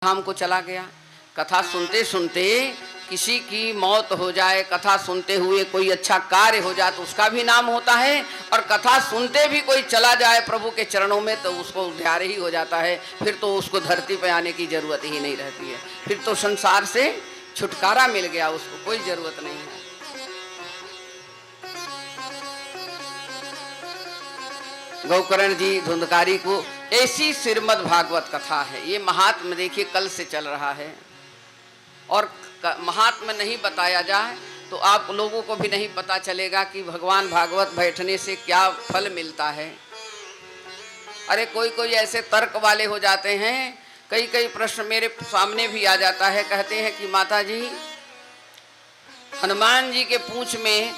धाम को चला गया। कथा सुनते सुनते किसी की मौत हो जाए, कथा सुनते हुए कोई अच्छा कार्य हो जाए तो उसका भी नाम होता है, और कथा सुनते भी कोई चला जाए प्रभु के चरणों में तो उसको उद्धार ही हो जाता है। फिर तो उसको धरती पे आने की जरूरत ही नहीं रहती है, फिर तो संसार से छुटकारा मिल गया, उसको कोई जरूरत नहीं है। गौकर्ण जी धुंधकारी को ऐसी श्रीमद् भागवत कथा है। ये महात्म देखिए कल से चल रहा है, और महात्म नहीं बताया जाए तो आप लोगों को भी नहीं पता चलेगा कि भगवान भागवत बैठने से क्या फल मिलता है। अरे कोई कोई ऐसे तर्क वाले हो जाते हैं, कई कई प्रश्न मेरे सामने भी आ जाता है। कहते हैं कि माता जी, हनुमान जी के पूंछ में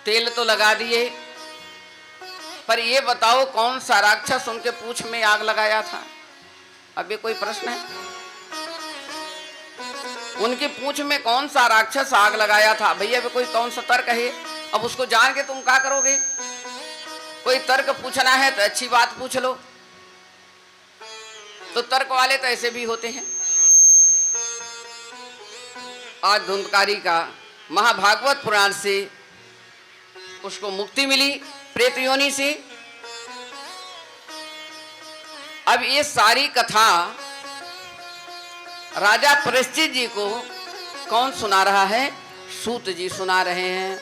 तेल तो लगा दिए, पर ये बताओ कौन सा राक्षस उनके पूंछ में आग लगाया था? अब ये कोई प्रश्न है? उनकी पूंछ में कौन सा राक्षस आग लगाया था? भैया भी कोई कौन सा तर्क है? अब उसको जान के तुम क्या करोगे? कोई तर्क पूछना है तो अच्छी बात पूछ लो। तो तर्क वाले तो ऐसे भी होते हैं। आज धुंधकारी का महाभागवत पुराण से उसको मुक्ति मिली प्रेत योनि से। अब ये सारी कथा राजा परीक्षित जी को कौन सुना रहा है? सूत जी सुना रहे हैं,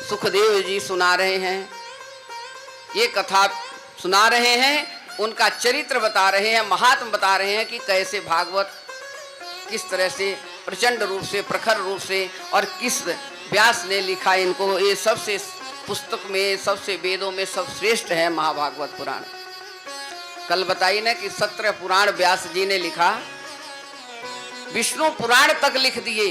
सुखदेव जी सुना रहे हैं। ये कथा सुना रहे हैं, उनका चरित्र बता रहे हैं, महात्म बता रहे हैं कि कैसे भागवत किस तरह से प्रचंड रूप से, प्रखर रूप से, और किस व्यास ने लिखा इनको। ये सबसे पुस्तक में, सबसे वेदों में सब श्रेष्ठ है महाभागवत पुराण। कल बताई ना कि 17 पुराण व्यास जी ने लिखा, विष्णु पुराण तक लिख दिए।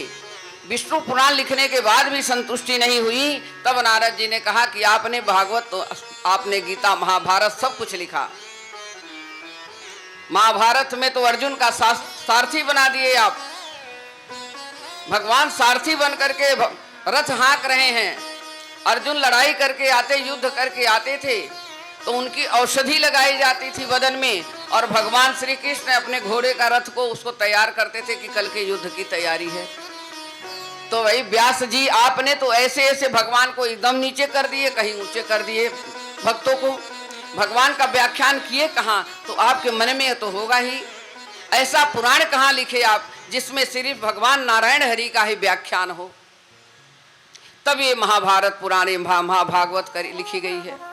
विष्णु पुराण लिखने के बाद भी संतुष्टि नहीं हुई, तब नारद जी ने कहा कि आपने भागवत तो, आपने गीता महाभारत सब कुछ लिखा, महाभारत में तो अर्जुन का सारथी बना दिए आप। भगवान सारथी बन करके रथ हाँक रहे हैं। अर्जुन लड़ाई करके आते, युद्ध करके आते थे तो उनकी औषधि लगाई जाती थी बदन में, और भगवान श्री कृष्ण अपने घोड़े का रथ को उसको तैयार करते थे कि कल के युद्ध की तैयारी है। तो वही व्यास जी आपने तो ऐसे ऐसे भगवान को एकदम नीचे कर दिए, कहीं ऊंचे कर दिए भक्तों को। भगवान का व्याख्यान किए कहाँ? तो आपके मन में तो होगा ही। ऐसा पुराण कहाँ लिखे आप जिसमें सिर्फ भगवान नारायण हरि का ही व्याख्यान हो? तब ये महाभारत पुराण महाभागवत लिखी गई है।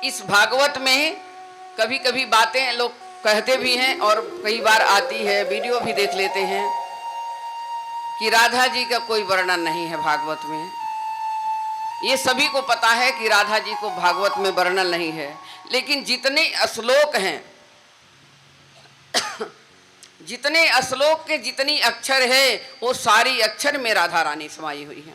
इस भागवत में कभी कभी बातें लोग कहते भी हैं और कई बार आती है, वीडियो भी देख लेते हैं कि राधा जी का कोई वर्णन नहीं है भागवत में। ये सभी को पता है कि राधा जी को भागवत में वर्णन नहीं है, लेकिन जितने श्लोक हैं, जितने श्लोक के जितनी अक्षर है वो सारी अक्षर में राधा रानी समाई हुई है।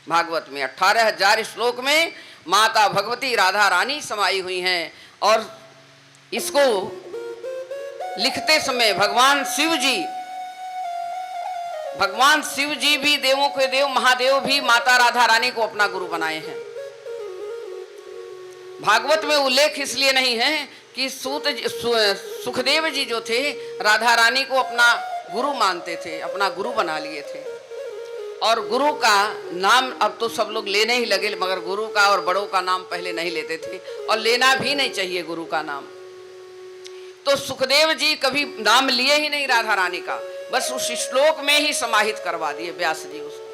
भागवत में 18,000 श्लोक में माता भगवती राधा रानी समाई हुई हैं। और इसको लिखते समय भगवान शिव जी भी देवों के देव महादेव भी माता राधा रानी को अपना गुरु बनाए हैं। भागवत में उल्लेख इसलिए नहीं है कि सुखदेव जी जो थे राधा रानी को अपना गुरु मानते थे, अपना गुरु बना लिए थे। और गुरु का नाम अब तो सब लोग लेने ही लगे, मगर गुरु का और बड़ों का नाम पहले नहीं लेते थे, और लेना भी नहीं चाहिए गुरु का नाम। तो सुखदेव जी कभी नाम लिए ही नहीं राधा रानी का, बस उस श्लोक में ही समाहित करवा दिए व्यास जी उसको।